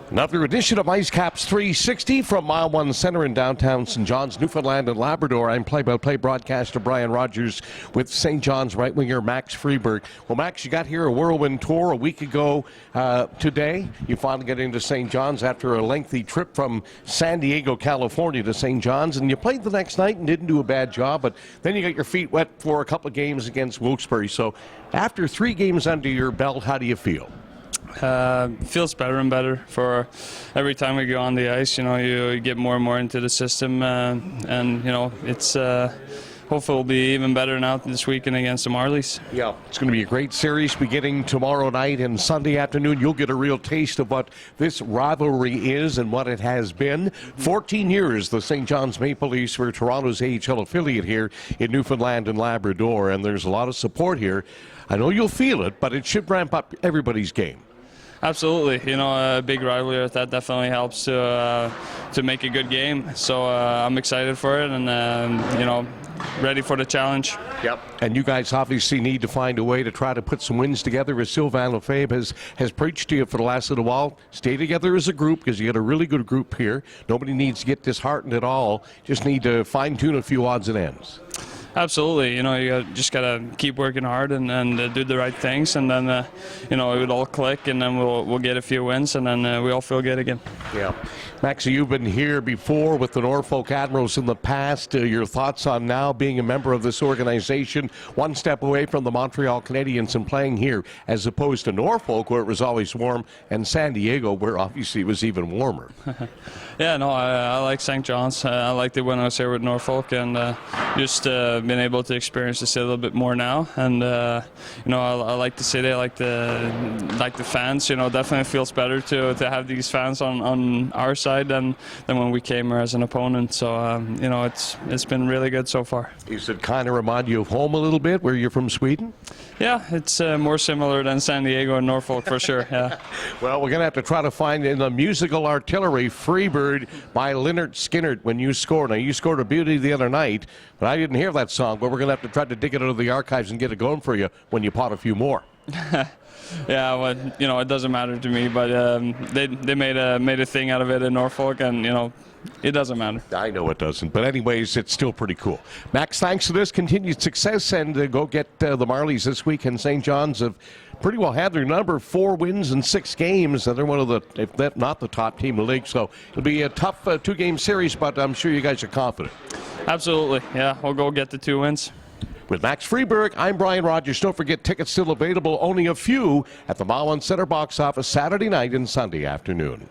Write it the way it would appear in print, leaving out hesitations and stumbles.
Another edition of IceCaps 360 from Mile 1 Center in downtown St. John's, Newfoundland and Labrador. I'm play-by-play broadcaster Brian Rogers with St. John's right-winger Max Friberg. Well, Max, you got here a whirlwind tour a week ago today. You finally get into St. John's after a lengthy trip from San Diego, California to St. John's, and you played the next night and didn't do a bad job, but then you got your feet wet for a couple of games against Wilkes-Barre. So after 3 games under your belt, how do you feel? Feels better and better for every time we go on the ice. You know, you get more and more into the system, and you know, it's hopefully it'll be even better now this weekend against the Marlies. Yeah, it's going to be a great series beginning tomorrow night and Sunday afternoon. You'll get a real taste of what this rivalry is and what it has been. 14 years the St. John's Maple Leafs were Toronto's AHL affiliate here in Newfoundland and Labrador, and there's a lot of support here. I know you'll feel it, but it should ramp up everybody's game. Absolutely, you know, a big rivalry with that definitely helps to make a good game. So I'm excited for it, and you know, ready for the challenge. Yep. And you guys obviously need to find a way to try to put some wins together, as Sylvain Lefebvre has preached to you for the last little while. Stay together as a group, because you got a really good group here. Nobody needs to get disheartened at all. Just need to fine-tune a few odds and ends. Absolutely, you know, you just gotta keep working hard and do the right things, and then you know, it would all click, and then we'll get a few wins, and then we all feel good again. Yeah, Max, you've been here before with the Norfolk Admirals in the past. Your thoughts on now being a member of this organization, one step away from the Montreal Canadiens and playing here, as opposed to Norfolk, where it was always warm, and San Diego, where obviously it was even warmer. Yeah, no, I like St. John's. I liked it when I was here with Norfolk, and just been able to experience the city a little bit more now, and you know, I like the city. I like the fans. You know, definitely feels better to have these fans on our side than when we came here as an opponent. So you know, it's been really good so far. Does it kind of remind you of home a little bit, where you're from Sweden? Yeah, it's more similar than San Diego and Norfolk for sure. Yeah. Well, we're going to have to try to find in the musical artillery Freebird by Lynyrd Skynyrd when you scored. Now, you scored a beauty the other night, but I didn't hear that song, but we're going to have to try to dig it out of the archives and get it going for you when you pot a few more. Yeah, well, you know, it doesn't matter to me, but they made a thing out of it in Norfolk, and you know, it doesn't matter. I know it doesn't, but anyways, it's still pretty cool. Max, thanks for this. Continued success, and go get the Marlies this week. And St. John's have pretty well had their number, 4 wins in 6 games, and they're one of the, if not the top team in the league. So it'll be a tough 2-game series, but I'm sure you guys are confident. Absolutely, yeah, we'll go get the 2 wins. With Max Friberg, I'm Brian Rogers. Don't forget, tickets still available, only a few, at the Mile 1 Center box office Saturday night and Sunday afternoon.